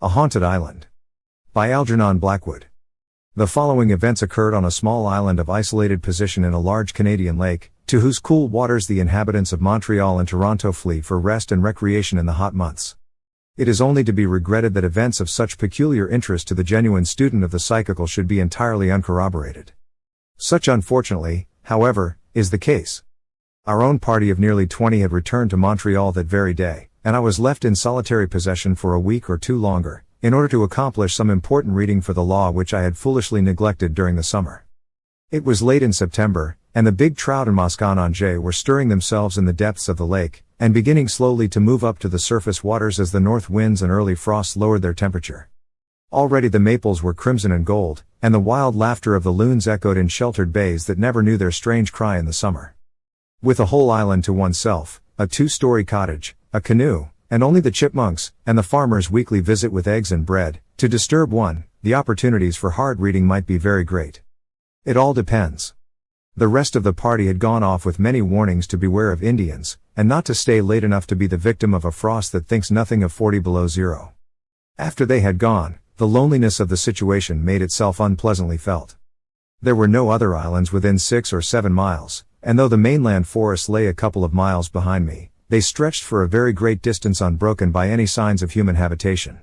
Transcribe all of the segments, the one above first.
A Haunted Island. By Algernon Blackwood. The following events occurred on a small island of isolated position in a large Canadian lake, to whose cool waters the inhabitants of Montreal and Toronto flee for rest and recreation in the hot months. It is only to be regretted that events of such peculiar interest to the genuine student of the psychical should be entirely uncorroborated. Such, unfortunately, however, is the case. Our own party of nearly 20 had returned to Montreal that very day, and I was left in solitary possession for a week or two longer, in order to accomplish some important reading for the law which I had foolishly neglected during the summer. It was late in September, and the big trout and masconnonge were stirring themselves in the depths of the lake, and beginning slowly to move up to the surface waters as the north winds and early frosts lowered their temperature. Already the maples were crimson and gold, and the wild laughter of the loons echoed in sheltered bays that never knew their strange cry in the summer. With a whole island to oneself, a two-story cottage, a canoe, and only the chipmunks, and the farmer's weekly visit with eggs and bread, to disturb one, the opportunities for hard reading might be very great. It all depends. The rest of the party had gone off with many warnings to beware of Indians, and not to stay late enough to be the victim of a frost that thinks nothing of 40 below zero. After they had gone, the loneliness of the situation made itself unpleasantly felt. There were no other islands within 6 or 7 miles, and though the mainland forests lay a couple of miles behind me, they stretched for a very great distance unbroken by any signs of human habitation.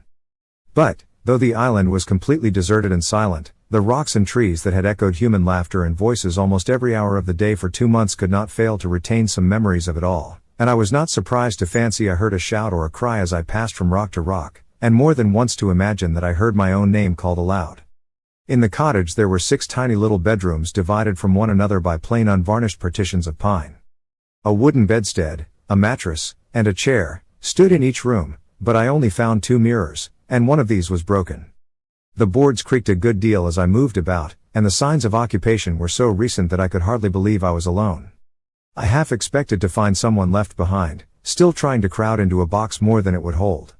But, though the island was completely deserted and silent, the rocks and trees that had echoed human laughter and voices almost every hour of the day for 2 months could not fail to retain some memories of it all, and I was not surprised to fancy I heard a shout or a cry as I passed from rock to rock, and more than once to imagine that I heard my own name called aloud. In the cottage there were 6 tiny little bedrooms divided from one another by plain unvarnished partitions of pine. A wooden bedstead, a mattress, and a chair stood in each room, but I only found 2 mirrors, and one of these was broken. The boards creaked a good deal as I moved about, and the signs of occupation were so recent that I could hardly believe I was alone. I half expected to find someone left behind, still trying to crowd into a box more than it would hold.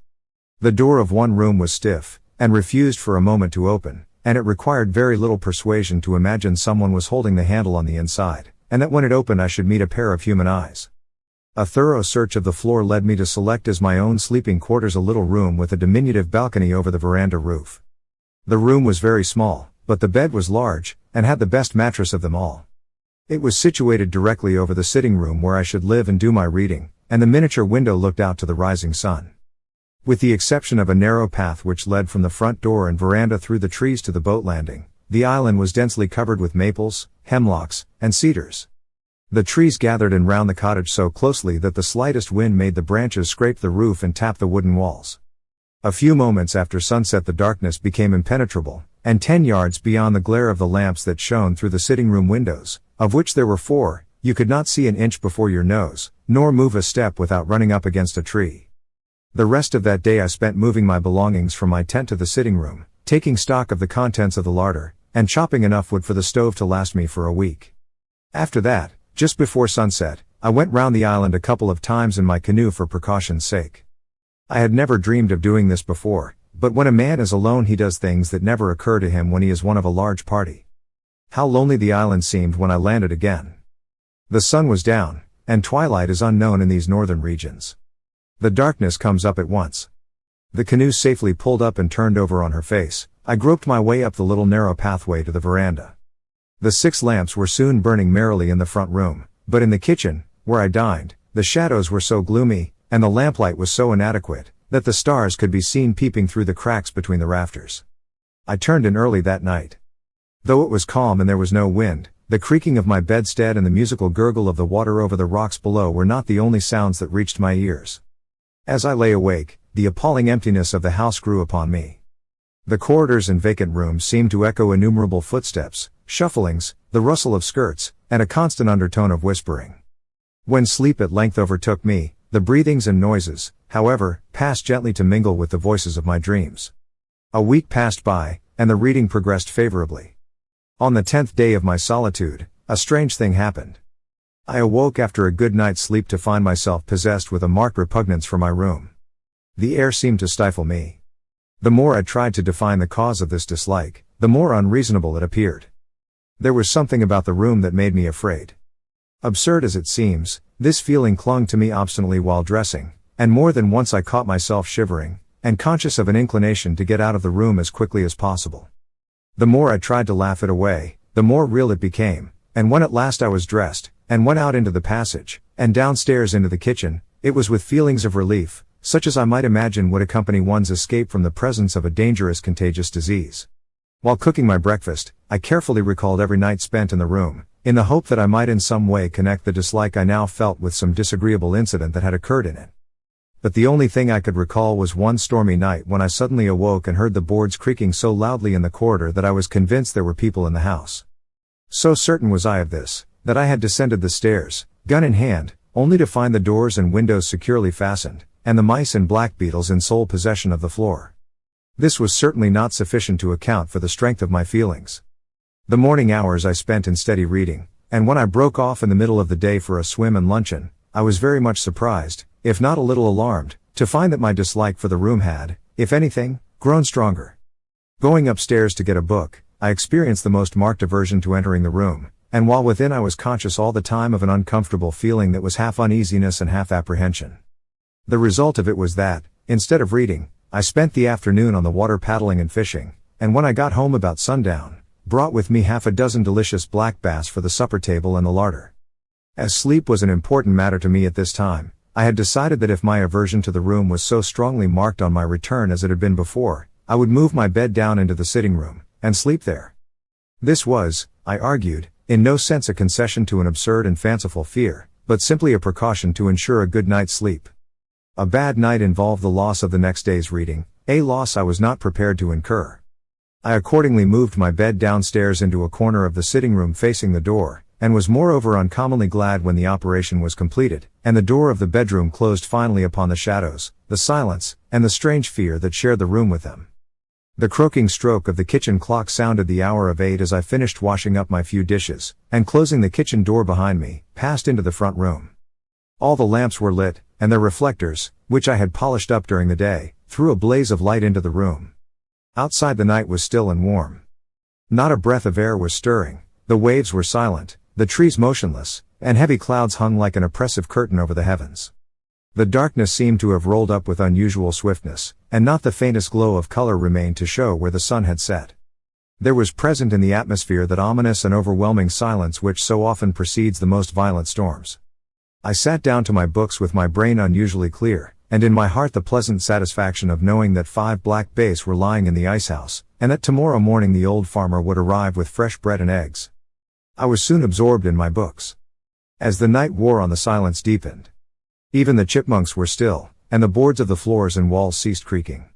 The door of one room was stiff, and refused for a moment to open, and it required very little persuasion to imagine someone was holding the handle on the inside, and that when it opened I should meet a pair of human eyes. A thorough search of the floor led me to select as my own sleeping quarters a little room with a diminutive balcony over the veranda roof. The room was very small, but the bed was large, and had the best mattress of them all. It was situated directly over the sitting room where I should live and do my reading, and the miniature window looked out to the rising sun. With the exception of a narrow path which led from the front door and veranda through the trees to the boat landing, the island was densely covered with maples, hemlocks, and cedars. The trees gathered in round the cottage so closely that the slightest wind made the branches scrape the roof and tap the wooden walls. A few moments after sunset the darkness became impenetrable, and 10 yards beyond the glare of the lamps that shone through the sitting room windows, of which there were 4, you could not see an inch before your nose, nor move a step without running up against a tree. The rest of that day I spent moving my belongings from my tent to the sitting room, taking stock of the contents of the larder, and chopping enough wood for the stove to last me for a week. After that, just before sunset, I went round the island a couple of times in my canoe for precaution's sake. I had never dreamed of doing this before, but when a man is alone he does things that never occur to him when he is one of a large party. How lonely the island seemed when I landed again. The sun was down, and twilight is unknown in these northern regions. The darkness comes up at once. The canoe safely pulled up and turned over on her face, I groped my way up the little narrow pathway to the veranda. The 6 lamps were soon burning merrily in the front room, but in the kitchen, where I dined, the shadows were so gloomy, and the lamplight was so inadequate, that the stars could be seen peeping through the cracks between the rafters. I turned in early that night. Though it was calm and there was no wind, the creaking of my bedstead and the musical gurgle of the water over the rocks below were not the only sounds that reached my ears. As I lay awake, the appalling emptiness of the house grew upon me. The corridors and vacant rooms seemed to echo innumerable footsteps, shufflings, the rustle of skirts, and a constant undertone of whispering. When sleep at length overtook me, the breathings and noises, however, passed gently to mingle with the voices of my dreams. A week passed by, and the reading progressed favorably. On the 10th day of my solitude, a strange thing happened. I awoke after a good night's sleep to find myself possessed with a marked repugnance for my room. The air seemed to stifle me. The more I tried to define the cause of this dislike, the more unreasonable it appeared. There was something about the room that made me afraid. Absurd as it seems, this feeling clung to me obstinately while dressing, and more than once I caught myself shivering, and conscious of an inclination to get out of the room as quickly as possible. The more I tried to laugh it away, the more real it became, and when at last I was dressed, and went out into the passage, and downstairs into the kitchen, it was with feelings of relief, such as I might imagine would accompany one's escape from the presence of a dangerous contagious disease. While cooking my breakfast, I carefully recalled every night spent in the room, in the hope that I might in some way connect the dislike I now felt with some disagreeable incident that had occurred in it. But the only thing I could recall was one stormy night when I suddenly awoke and heard the boards creaking so loudly in the corridor that I was convinced there were people in the house. So certain was I of this, that I had descended the stairs, gun in hand, only to find the doors and windows securely fastened, and the mice and black beetles in sole possession of the floor. This was certainly not sufficient to account for the strength of my feelings. The morning hours I spent in steady reading, and when I broke off in the middle of the day for a swim and luncheon, I was very much surprised, if not a little alarmed, to find that my dislike for the room had, if anything, grown stronger. Going upstairs to get a book, I experienced the most marked aversion to entering the room, and while within I was conscious all the time of an uncomfortable feeling that was half uneasiness and half apprehension. The result of it was that, instead of reading, I spent the afternoon on the water paddling and fishing, and when I got home about sundown, brought with me half a dozen delicious black bass for the supper table and the larder. As sleep was an important matter to me at this time, I had decided that if my aversion to the room was so strongly marked on my return as it had been before, I would move my bed down into the sitting room, and sleep there. This was, I argued, in no sense a concession to an absurd and fanciful fear, but simply a precaution to ensure a good night's sleep. A bad night involved the loss of the next day's reading, a loss I was not prepared to incur. I accordingly moved my bed downstairs into a corner of the sitting room facing the door, and was moreover uncommonly glad when the operation was completed, and the door of the bedroom closed finally upon the shadows, the silence, and the strange fear that shared the room with them. The croaking stroke of the kitchen clock sounded the hour of 8 as I finished washing up my few dishes, and closing the kitchen door behind me, passed into the front room. All the lamps were lit, and their reflectors, which I had polished up during the day, threw a blaze of light into the room. Outside the night was still and warm. Not a breath of air was stirring, the waves were silent, the trees motionless, and heavy clouds hung like an oppressive curtain over the heavens. The darkness seemed to have rolled up with unusual swiftness, and not the faintest glow of color remained to show where the sun had set. There was present in the atmosphere that ominous and overwhelming silence which so often precedes the most violent storms. I sat down to my books with my brain unusually clear, and in my heart the pleasant satisfaction of knowing that 5 black bass were lying in the icehouse, and that tomorrow morning the old farmer would arrive with fresh bread and eggs. I was soon absorbed in my books. As the night wore on, the silence deepened. Even the chipmunks were still, and the boards of the floors and walls ceased creaking.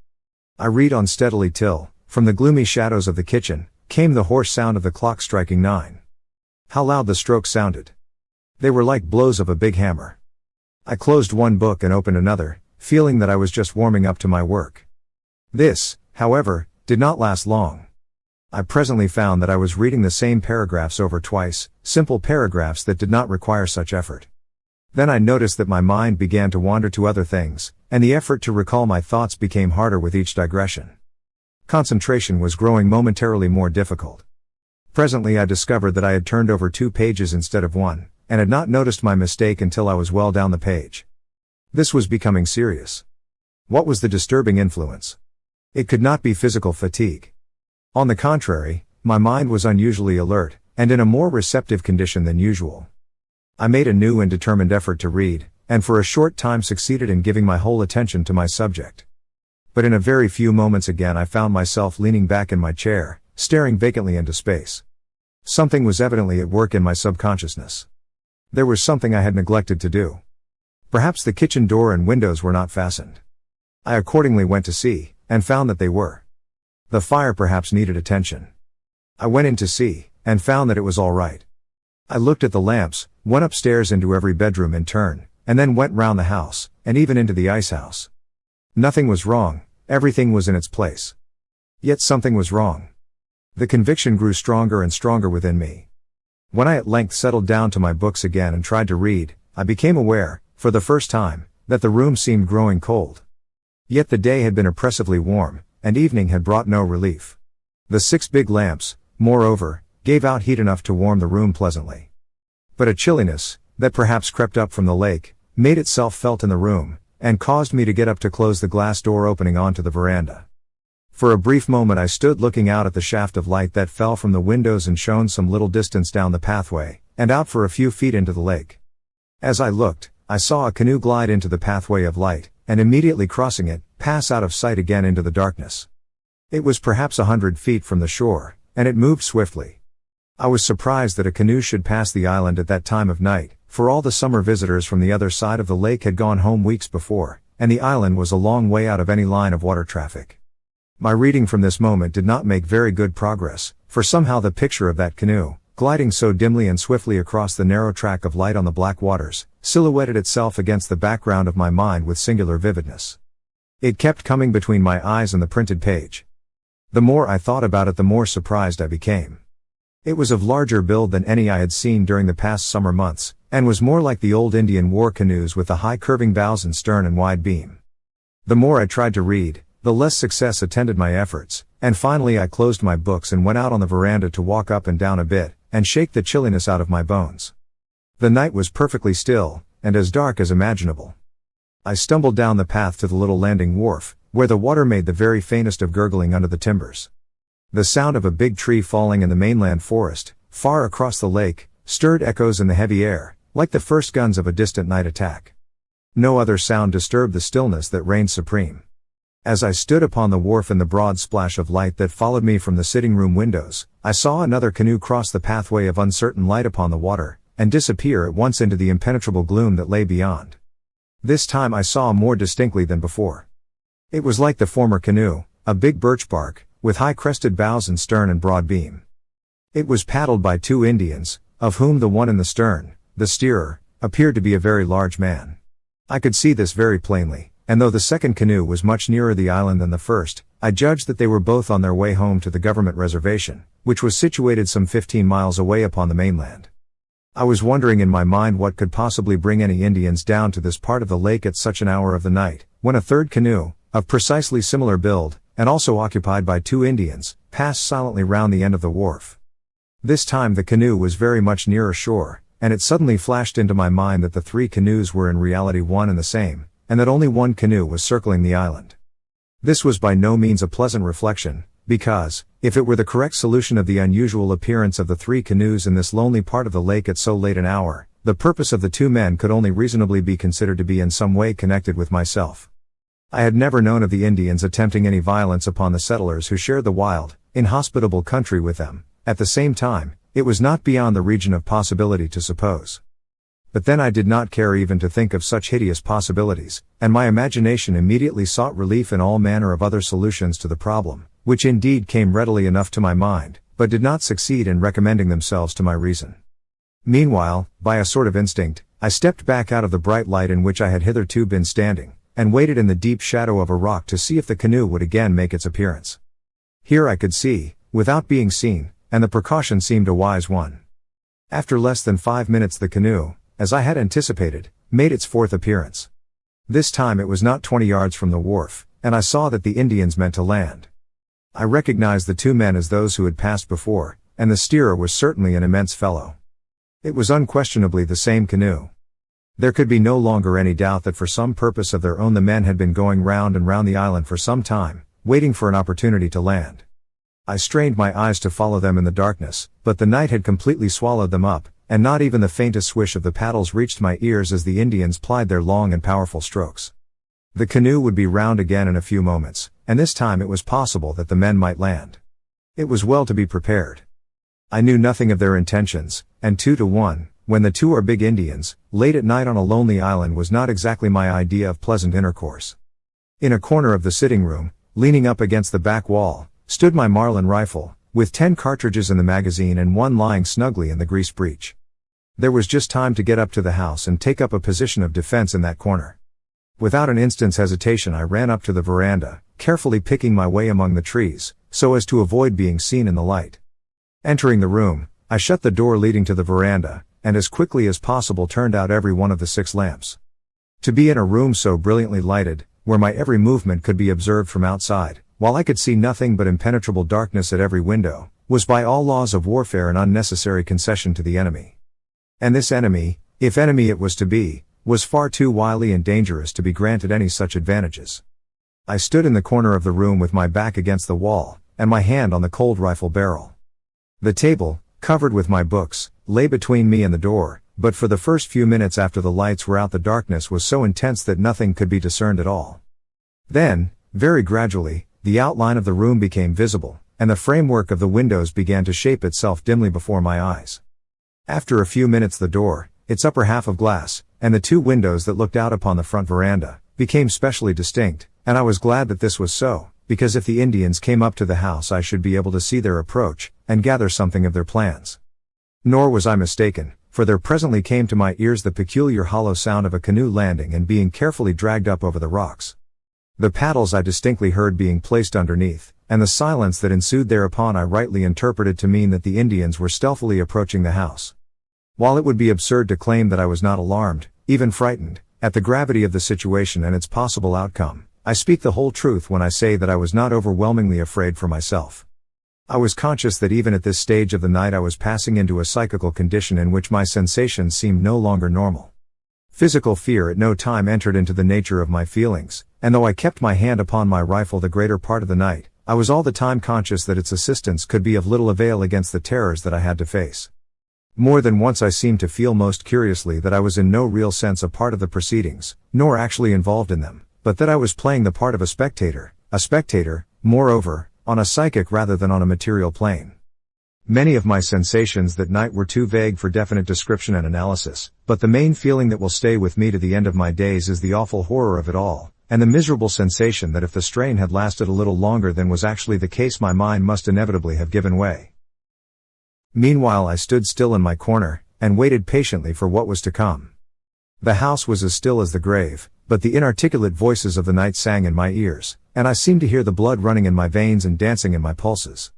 I read on steadily till, from the gloomy shadows of the kitchen, came the hoarse sound of the clock striking 9. How loud the strokes sounded! They were like blows of a big hammer. I closed one book and opened another, feeling that I was just warming up to my work. This, however, did not last long. I presently found that I was reading the same paragraphs over twice, simple paragraphs that did not require such effort. Then I noticed that my mind began to wander to other things, and the effort to recall my thoughts became harder with each digression. Concentration was growing momentarily more difficult. Presently I discovered that I had turned over 2 pages instead of 1, and had not noticed my mistake until I was well down the page. This was becoming serious. What was the disturbing influence? It could not be physical fatigue. On the contrary, my mind was unusually alert, and in a more receptive condition than usual. I made a new and determined effort to read, and for a short time succeeded in giving my whole attention to my subject. But in a very few moments again I found myself leaning back in my chair, staring vacantly into space. Something was evidently at work in my subconsciousness. There was something I had neglected to do. Perhaps the kitchen door and windows were not fastened. I accordingly went to see, and found that they were. The fire perhaps needed attention. I went in to see, and found that it was all right. I looked at the lamps, went upstairs into every bedroom in turn, and then went round the house, and even into the icehouse. Nothing was wrong, everything was in its place. Yet something was wrong. The conviction grew stronger and stronger within me. When I at length settled down to my books again and tried to read, I became aware, for the first time, that the room seemed growing cold. Yet the day had been oppressively warm, and evening had brought no relief. The 6 big lamps, moreover, gave out heat enough to warm the room pleasantly. But a chilliness, that perhaps crept up from the lake, made itself felt in the room, and caused me to get up to close the glass door opening onto the veranda. For a brief moment I stood looking out at the shaft of light that fell from the windows and shone some little distance down the pathway, and out for a few feet into the lake. As I looked, I saw a canoe glide into the pathway of light, and immediately crossing it, pass out of sight again into the darkness. It was perhaps 100 feet from the shore, and it moved swiftly. I was surprised that a canoe should pass the island at that time of night, for all the summer visitors from the other side of the lake had gone home weeks before, and the island was a long way out of any line of water traffic. My reading from this moment did not make very good progress, for somehow the picture of that canoe, gliding so dimly and swiftly across the narrow track of light on the black waters, silhouetted itself against the background of my mind with singular vividness. It kept coming between my eyes and the printed page. The more I thought about it, the more surprised I became. It was of larger build than any I had seen during the past summer months, and was more like the old Indian war canoes with the high curving bows and stern and wide beam. The more I tried to read, the less success attended my efforts, and finally I closed my books and went out on the veranda to walk up and down a bit, and shake the chilliness out of my bones. The night was perfectly still, and as dark as imaginable. I stumbled down the path to the little landing wharf, where the water made the very faintest of gurgling under the timbers. The sound of a big tree falling in the mainland forest, far across the lake, stirred echoes in the heavy air, like the first guns of a distant night attack. No other sound disturbed the stillness that reigned supreme. As I stood upon the wharf in the broad splash of light that followed me from the sitting room windows, I saw another canoe cross the pathway of uncertain light upon the water, and disappear at once into the impenetrable gloom that lay beyond. This time I saw more distinctly than before. It was like the former canoe, a big birch bark, with high-crested bows and stern and broad beam. It was paddled by 2 Indians, of whom the one in the stern, the steerer, appeared to be a very large man. I could see this very plainly, and though the second canoe was much nearer the island than the first, I judged that they were both on their way home to the government reservation, which was situated some 15 miles away upon the mainland. I was wondering in my mind what could possibly bring any Indians down to this part of the lake at such an hour of the night, when a third canoe, of precisely similar build, and also occupied by 2 Indians, passed silently round the end of the wharf. This time the canoe was very much nearer shore, and it suddenly flashed into my mind that the 3 canoes were in reality one and the same, and that only one canoe was circling the island. This was by no means a pleasant reflection, because, if it were the correct solution of the unusual appearance of the 3 canoes in this lonely part of the lake at so late an hour, the purpose of the 2 men could only reasonably be considered to be in some way connected with myself. I had never known of the Indians attempting any violence upon the settlers who shared the wild, inhospitable country with them. At the same time, it was not beyond the region of possibility to suppose. But then I did not care even to think of such hideous possibilities, and my imagination immediately sought relief in all manner of other solutions to the problem, which indeed came readily enough to my mind, but did not succeed in recommending themselves to my reason. Meanwhile, by a sort of instinct, I stepped back out of the bright light in which I had hitherto been standing, and waited in the deep shadow of a rock to see if the canoe would again make its appearance. Here I could see, without being seen, and the precaution seemed a wise one. After less than 5 minutes the canoe, as I had anticipated, made its 4th appearance. This time it was not 20 yards from the wharf, and I saw that the Indians meant to land. I recognized the 2 men as those who had passed before, and the steerer was certainly an immense fellow. It was unquestionably the same canoe. There could be no longer any doubt that for some purpose of their own the men had been going round and round the island for some time, waiting for an opportunity to land. I strained my eyes to follow them in the darkness, but the night had completely swallowed them up, and not even the faintest swish of the paddles reached my ears as the Indians plied their long and powerful strokes. The canoe would be round again in a few moments, and this time it was possible that the men might land. It was well to be prepared. I knew nothing of their intentions, and 2 to 1, when the 2 are big Indians, late at night on a lonely island was not exactly my idea of pleasant intercourse. In a corner of the sitting room, leaning up against the back wall, stood my Marlin rifle, with 10 cartridges in the magazine and 1 lying snugly in the grease breech. There was just time to get up to the house and take up a position of defense in that corner. Without an instant's hesitation I ran up to the veranda, carefully picking my way among the trees, so as to avoid being seen in the light. Entering the room, I shut the door leading to the veranda, and as quickly as possible turned out every one of the 6 lamps. To be in a room so brilliantly lighted, where my every movement could be observed from outside, while I could see nothing but impenetrable darkness at every window, was by all laws of warfare an unnecessary concession to the enemy. And this enemy, if enemy it was to be, was far too wily and dangerous to be granted any such advantages. I stood in the corner of the room with my back against the wall, and my hand on the cold rifle barrel. The table, covered with my books, lay between me and the door, but for the first few minutes after the lights were out the darkness was so intense that nothing could be discerned at all. Then, very gradually, the outline of the room became visible, and the framework of the windows began to shape itself dimly before my eyes. After a few minutes the door, its upper half of glass, and the two windows that looked out upon the front veranda, became specially distinct, and I was glad that this was so, because if the Indians came up to the house I should be able to see their approach, and gather something of their plans. Nor was I mistaken, for there presently came to my ears the peculiar hollow sound of a canoe landing and being carefully dragged up over the rocks. The paddles I distinctly heard being placed underneath, and the silence that ensued thereupon I rightly interpreted to mean that the Indians were stealthily approaching the house. While it would be absurd to claim that I was not alarmed, even frightened, at the gravity of the situation and its possible outcome, I speak the whole truth when I say that I was not overwhelmingly afraid for myself. I was conscious that even at this stage of the night I was passing into a psychical condition in which my sensations seemed no longer normal. Physical fear at no time entered into the nature of my feelings, and though I kept my hand upon my rifle the greater part of the night, I was all the time conscious that its assistance could be of little avail against the terrors that I had to face. More than once I seemed to feel most curiously that I was in no real sense a part of the proceedings, nor actually involved in them, but that I was playing the part of a spectator, moreover, on a psychic rather than on a material plane. Many of my sensations that night were too vague for definite description and analysis, but the main feeling that will stay with me to the end of my days is the awful horror of it all, and the miserable sensation that if the strain had lasted a little longer than was actually the case my mind must inevitably have given way. Meanwhile I stood still in my corner, and waited patiently for what was to come. The house was as still as the grave, but the inarticulate voices of the night sang in my ears, and I seemed to hear the blood running in my veins and dancing in my pulses.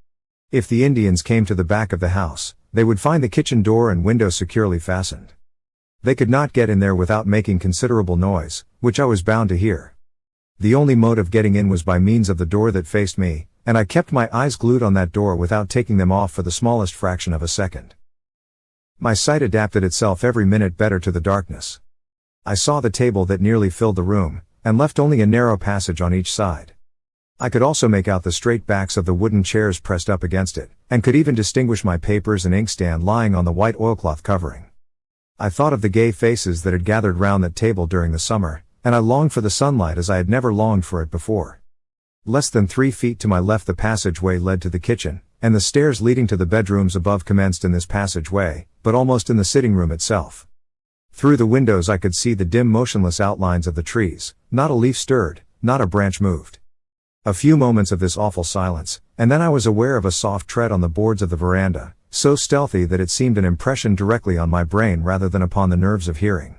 If the Indians came to the back of the house, they would find the kitchen door and window securely fastened. They could not get in there without making considerable noise, which I was bound to hear. The only mode of getting in was by means of the door that faced me, and I kept my eyes glued on that door without taking them off for the smallest fraction of a second. My sight adapted itself every minute better to the darkness. I saw the table that nearly filled the room, and left only a narrow passage on each side. I could also make out the straight backs of the wooden chairs pressed up against it, and could even distinguish my papers and inkstand lying on the white oilcloth covering. I thought of the gay faces that had gathered round that table during the summer, and I longed for the sunlight as I had never longed for it before. Less than 3 feet to my left the passageway led to the kitchen, and the stairs leading to the bedrooms above commenced in this passageway, but almost in the sitting room itself. Through the windows I could see the dim motionless outlines of the trees, not a leaf stirred, not a branch moved. A few moments of this awful silence, and then I was aware of a soft tread on the boards of the veranda, so stealthy that it seemed an impression directly on my brain rather than upon the nerves of hearing.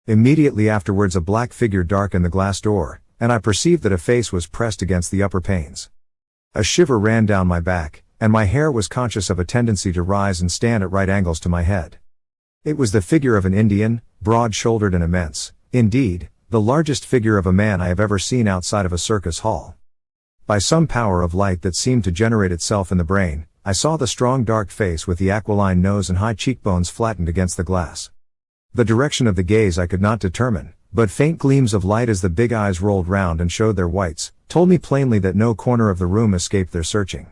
Immediately afterwards a black figure darkened the glass door, and I perceived that a face was pressed against the upper panes. A shiver ran down my back, and my hair was conscious of a tendency to rise and stand at right angles to my head. It was the figure of an Indian, broad-shouldered and immense, indeed, the largest figure of a man I have ever seen outside of a circus hall. By some power of light that seemed to generate itself in the brain, I saw the strong dark face with the aquiline nose and high cheekbones flattened against the glass. The direction of the gaze I could not determine, but faint gleams of light as the big eyes rolled round and showed their whites, told me plainly that no corner of the room escaped their searching.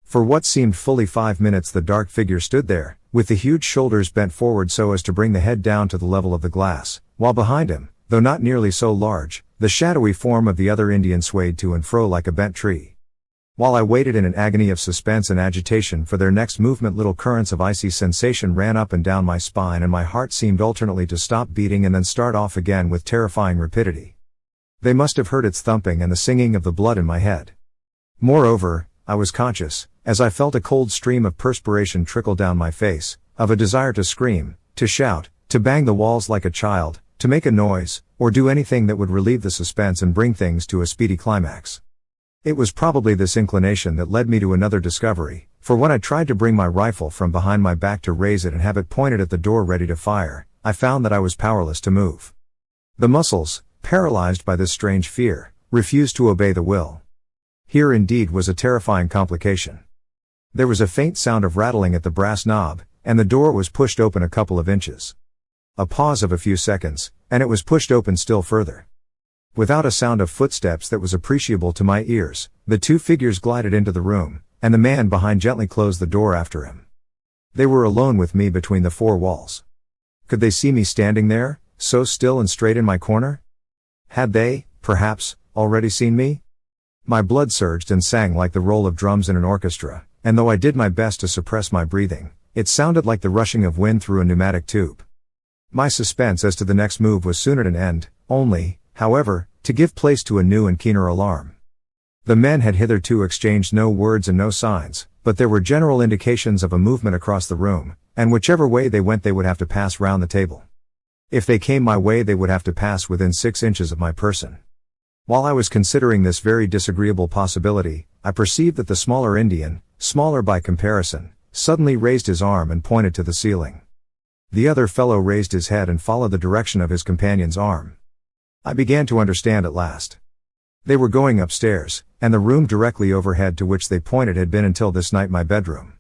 For what seemed fully 5 minutes the dark figure stood there, with the huge shoulders bent forward so as to bring the head down to the level of the glass, while behind him, though not nearly so large, the shadowy form of the other Indian swayed to and fro like a bent tree. While I waited in an agony of suspense and agitation for their next movement, little currents of icy sensation ran up and down my spine and my heart seemed alternately to stop beating and then start off again with terrifying rapidity. They must have heard its thumping and the singing of the blood in my head. Moreover, I was conscious, as I felt a cold stream of perspiration trickle down my face, of a desire to scream, to shout, to bang the walls like a child, to make a noise, or do anything that would relieve the suspense and bring things to a speedy climax. It was probably this inclination that led me to another discovery, for when I tried to bring my rifle from behind my back to raise it and have it pointed at the door ready to fire, I found that I was powerless to move. The muscles, paralyzed by this strange fear, refused to obey the will. Here indeed was a terrifying complication. There was a faint sound of rattling at the brass knob, and the door was pushed open a couple of inches. A pause of a few seconds, and it was pushed open still further. Without a sound of footsteps that was appreciable to my ears, the two figures glided into the room, and the man behind gently closed the door after him. They were alone with me between the four walls. Could they see me standing there, so still and straight in my corner? Had they, perhaps, already seen me? My blood surged and sang like the roll of drums in an orchestra, and though I did my best to suppress my breathing, it sounded like the rushing of wind through a pneumatic tube. My suspense as to the next move was soon at an end, only, however, to give place to a new and keener alarm. The men had hitherto exchanged no words and no signs, but there were general indications of a movement across the room, and whichever way they went they would have to pass round the table. If they came my way they would have to pass within 6 inches of my person. While I was considering this very disagreeable possibility, I perceived that the smaller Indian, smaller by comparison, suddenly raised his arm and pointed to the ceiling. The other fellow raised his head and followed the direction of his companion's arm. I began to understand at last. They were going upstairs, and the room directly overhead to which they pointed had been until this night my bedroom.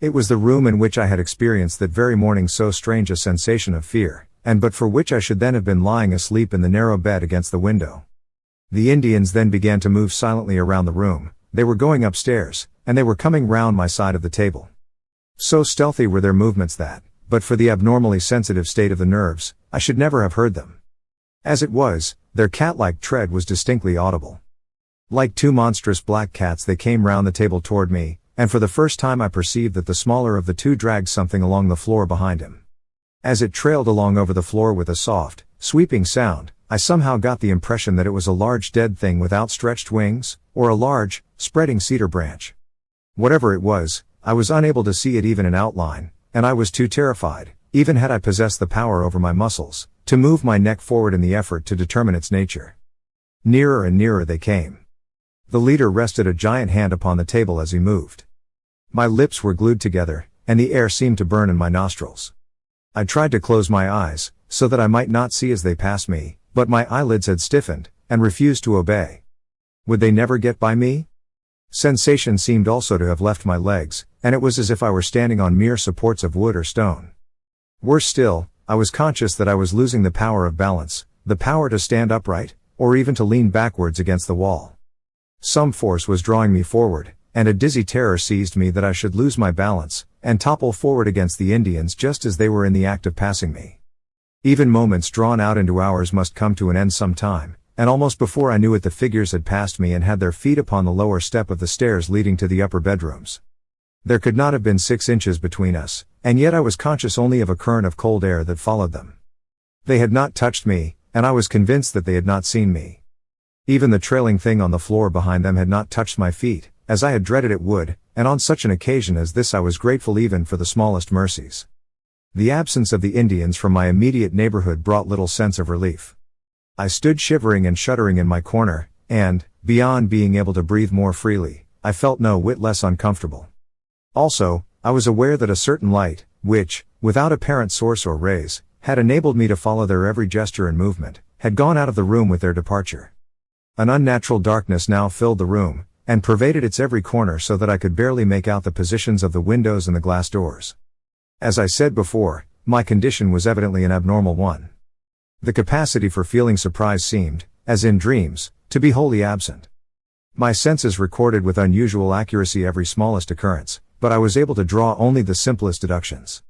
It was the room in which I had experienced that very morning so strange a sensation of fear, and but for which I should then have been lying asleep in the narrow bed against the window. The Indians then began to move silently around the room. They were going upstairs, and they were coming round my side of the table. So stealthy were their movements that, but for the abnormally sensitive state of the nerves, I should never have heard them. As it was, their cat-like tread was distinctly audible. Like two monstrous black cats they came round the table toward me, and for the first time I perceived that the smaller of the two dragged something along the floor behind him. As it trailed along over the floor with a soft, sweeping sound, I somehow got the impression that it was a large dead thing with outstretched wings, or a large, spreading cedar branch. Whatever it was, I was unable to see it even in outline, and I was too terrified, even had I possessed the power over my muscles, to move my neck forward in the effort to determine its nature. Nearer and nearer they came. The leader rested a giant hand upon the table as he moved. My lips were glued together, and the air seemed to burn in my nostrils. I tried to close my eyes, so that I might not see as they passed me, but my eyelids had stiffened, and refused to obey. Would they never get by me? Sensation seemed also to have left my legs, and it was as if I were standing on mere supports of wood or stone. Worse still, I was conscious that I was losing the power of balance, the power to stand upright, or even to lean backwards against the wall. Some force was drawing me forward, and a dizzy terror seized me that I should lose my balance, and topple forward against the Indians just as they were in the act of passing me. Even moments drawn out into hours must come to an end some time, and almost before I knew it the figures had passed me and had their feet upon the lower step of the stairs leading to the upper bedrooms. There could not have been 6 inches between us, and yet I was conscious only of a current of cold air that followed them. They had not touched me, and I was convinced that they had not seen me. Even the trailing thing on the floor behind them had not touched my feet, as I had dreaded it would, and on such an occasion as this I was grateful even for the smallest mercies. The absence of the Indians from my immediate neighborhood brought little sense of relief. I stood shivering and shuddering in my corner, and, beyond being able to breathe more freely, I felt no whit less uncomfortable. Also, I was aware that a certain light, which, without apparent source or rays, had enabled me to follow their every gesture and movement, had gone out of the room with their departure. An unnatural darkness now filled the room, and pervaded its every corner so that I could barely make out the positions of the windows and the glass doors. As I said before, my condition was evidently an abnormal one. The capacity for feeling surprise seemed, as in dreams, to be wholly absent. My senses recorded with unusual accuracy every smallest occurrence, but I was able to draw only the simplest deductions.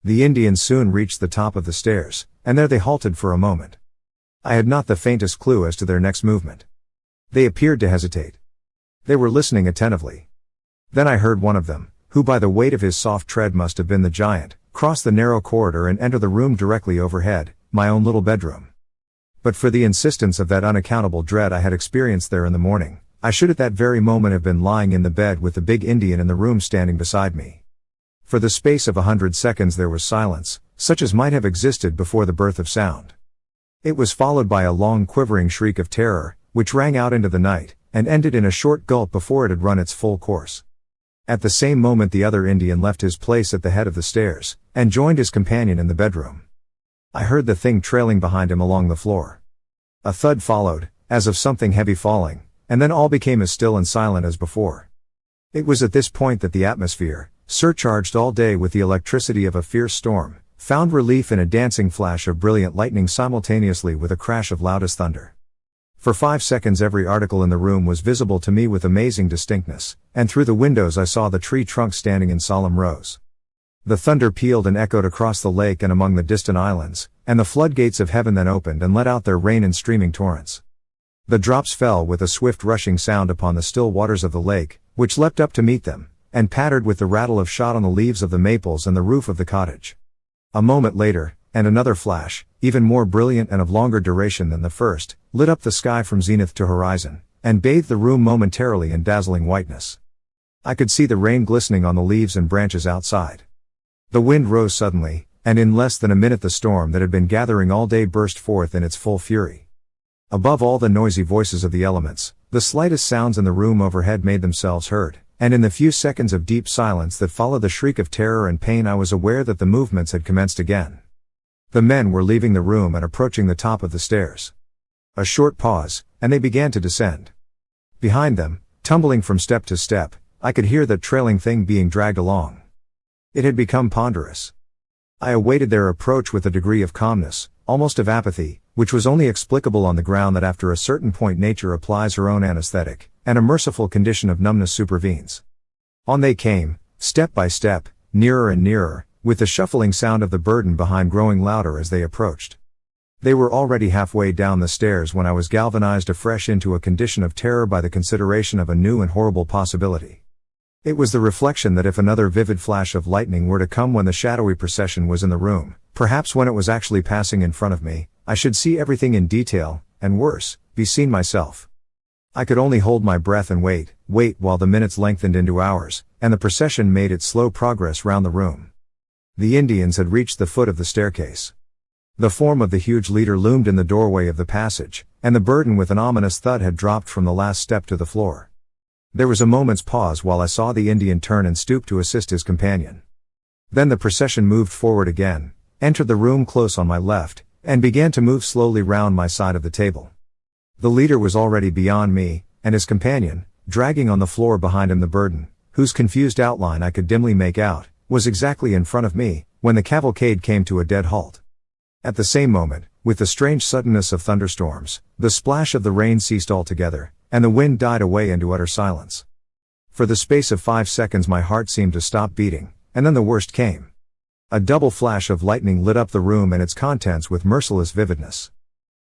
The Indians soon reached the top of the stairs, and there they halted for a moment. I had not the faintest clue as to their next movement. They appeared to hesitate. They were listening attentively. Then I heard one of them, who by the weight of his soft tread must have been the giant, cross the narrow corridor and enter the room directly overhead, my own little bedroom. But for the insistence of that unaccountable dread I had experienced there in the morning, I should at that very moment have been lying in the bed with the big Indian in the room standing beside me. For the space of 100 seconds there was silence, such as might have existed before the birth of sound. It was followed by a long quivering shriek of terror, which rang out into the night, and ended in a short gulp before it had run its full course. At the same moment the other Indian left his place at the head of the stairs, and joined his companion in the bedroom. I heard the thing trailing behind him along the floor. A thud followed, as of something heavy falling, and then all became as still and silent as before. It was at this point that the atmosphere, surcharged all day with the electricity of a fierce storm, found relief in a dancing flash of brilliant lightning simultaneously with a crash of loudest thunder. For 5 seconds every article in the room was visible to me with amazing distinctness, and through the windows I saw the tree trunks standing in solemn rows. The thunder pealed and echoed across the lake and among the distant islands, and the floodgates of heaven then opened and let out their rain in streaming torrents. The drops fell with a swift rushing sound upon the still waters of the lake, which leapt up to meet them, and pattered with the rattle of shot on the leaves of the maples and the roof of the cottage. A moment later, and another flash, even more brilliant and of longer duration than the first, lit up the sky from zenith to horizon, and bathed the room momentarily in dazzling whiteness. I could see the rain glistening on the leaves and branches outside. The wind rose suddenly, and in less than a minute the storm that had been gathering all day burst forth in its full fury. Above all the noisy voices of the elements, the slightest sounds in the room overhead made themselves heard, and in the few seconds of deep silence that followed the shriek of terror and pain I was aware that the movements had commenced again. The men were leaving the room and approaching the top of the stairs. A short pause, and they began to descend. Behind them, tumbling from step to step, I could hear that trailing thing being dragged along. It had become ponderous. I awaited their approach with a degree of calmness, almost of apathy, which was only explicable on the ground that after a certain point nature applies her own anesthetic, and a merciful condition of numbness supervenes. On they came, step by step, nearer and nearer, with the shuffling sound of the burden behind growing louder as they approached. They were already halfway down the stairs when I was galvanized afresh into a condition of terror by the consideration of a new and horrible possibility. It was the reflection that if another vivid flash of lightning were to come when the shadowy procession was in the room, perhaps when it was actually passing in front of me, I should see everything in detail, and worse, be seen myself. I could only hold my breath and wait while the minutes lengthened into hours, and the procession made its slow progress round the room. The Indians had reached the foot of the staircase. The form of the huge leader loomed in the doorway of the passage, and the burden with an ominous thud had dropped from the last step to the floor. There was a moment's pause while I saw the Indian turn and stoop to assist his companion. Then the procession moved forward again, entered the room close on my left, and began to move slowly round my side of the table. The leader was already beyond me, and his companion, dragging on the floor behind him the burden, whose confused outline I could dimly make out, was exactly in front of me, when the cavalcade came to a dead halt. At the same moment, with the strange suddenness of thunderstorms, the splash of the rain ceased altogether, and the wind died away into utter silence. For the space of 5 seconds my heart seemed to stop beating, and then the worst came. A double flash of lightning lit up the room and its contents with merciless vividness.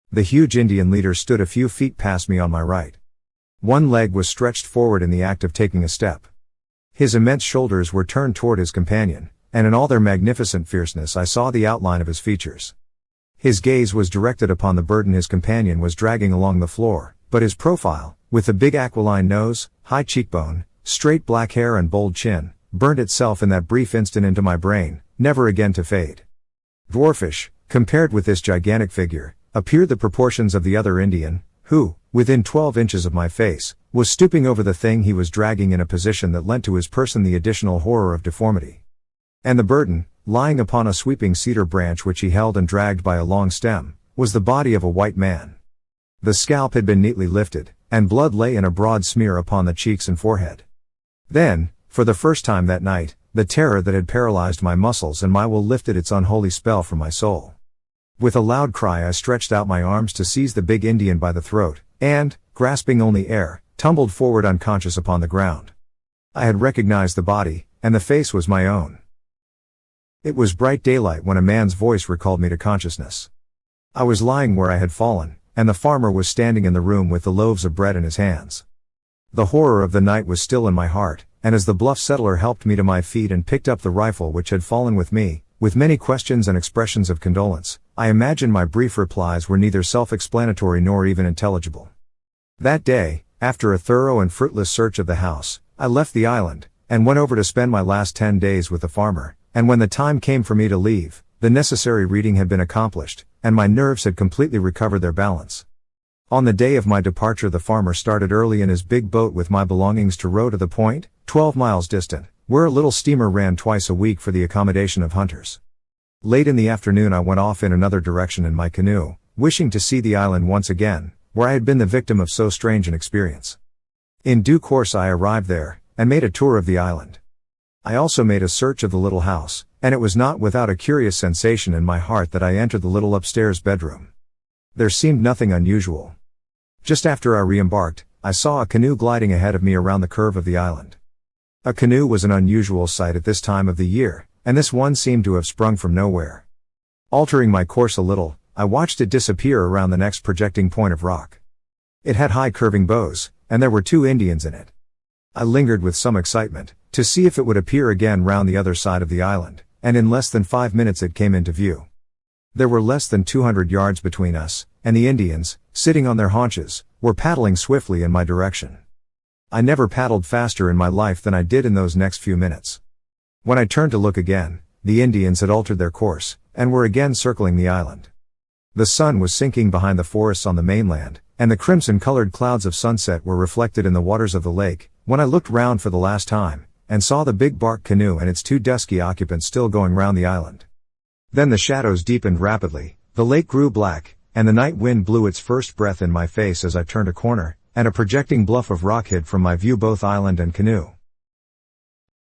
The huge Indian leader stood a few feet past me on my right. One leg was stretched forward in the act of taking a step. His immense shoulders were turned toward his companion, and in all their magnificent fierceness I saw the outline of his features. His gaze was directed upon the burden his companion was dragging along the floor, but his profile, with the big aquiline nose, high cheekbone, straight black hair and bold chin, burnt itself in that brief instant into my brain, never again to fade. Dwarfish, compared with this gigantic figure, appeared the proportions of the other Indian, who, within 12 inches of my face, was stooping over the thing he was dragging in a position that lent to his person the additional horror of deformity. And the burden, lying upon a sweeping cedar branch which he held and dragged by a long stem, was the body of a white man. The scalp had been neatly lifted, and blood lay in a broad smear upon the cheeks and forehead. Then, for the first time that night, the terror that had paralyzed my muscles and my will lifted its unholy spell from my soul. With a loud cry I stretched out my arms to seize the big Indian by the throat, and, grasping only air, tumbled forward unconscious upon the ground. I had recognized the body, and the face was my own. It was bright daylight when a man's voice recalled me to consciousness. I was lying where I had fallen, and the farmer was standing in the room with the loaves of bread in his hands. The horror of the night was still in my heart, and as the bluff settler helped me to my feet and picked up the rifle which had fallen with me, with many questions and expressions of condolence, I imagine my brief replies were neither self-explanatory nor even intelligible. That day, after a thorough and fruitless search of the house, I left the island, and went over to spend my last 10 days with the farmer, and when the time came for me to leave, the necessary reading had been accomplished, and my nerves had completely recovered their balance. On the day of my departure the farmer started early in his big boat with my belongings to row to the point, 12 miles distant, where a little steamer ran twice a week for the accommodation of hunters. Late in the afternoon I went off in another direction in my canoe, wishing to see the island once again, where I had been the victim of so strange an experience. In due course I arrived there, and made a tour of the island. I also made a search of the little house, and it was not without a curious sensation in my heart that I entered the little upstairs bedroom. There seemed nothing unusual. Just after I re-embarked, I saw a canoe gliding ahead of me around the curve of the island. A canoe was an unusual sight at this time of the year, and this one seemed to have sprung from nowhere. Altering my course a little, I watched it disappear around the next projecting point of rock. It had high curving bows, and there were 2 Indians in it. I lingered with some excitement, to see if it would appear again round the other side of the island, and in less than 5 minutes it came into view. There were less than 200 yards between us, and the Indians, sitting on their haunches, were paddling swiftly in my direction. I never paddled faster in my life than I did in those next few minutes. When I turned to look again, the Indians had altered their course, and were again circling the island. The sun was sinking behind the forests on the mainland, and the crimson-colored clouds of sunset were reflected in the waters of the lake, when I looked round for the last time, and saw the big bark canoe and its 2 dusky occupants still going round the island. Then the shadows deepened rapidly, the lake grew black, and the night wind blew its first breath in my face as I turned a corner, and a projecting bluff of rock hid from my view both island and canoe.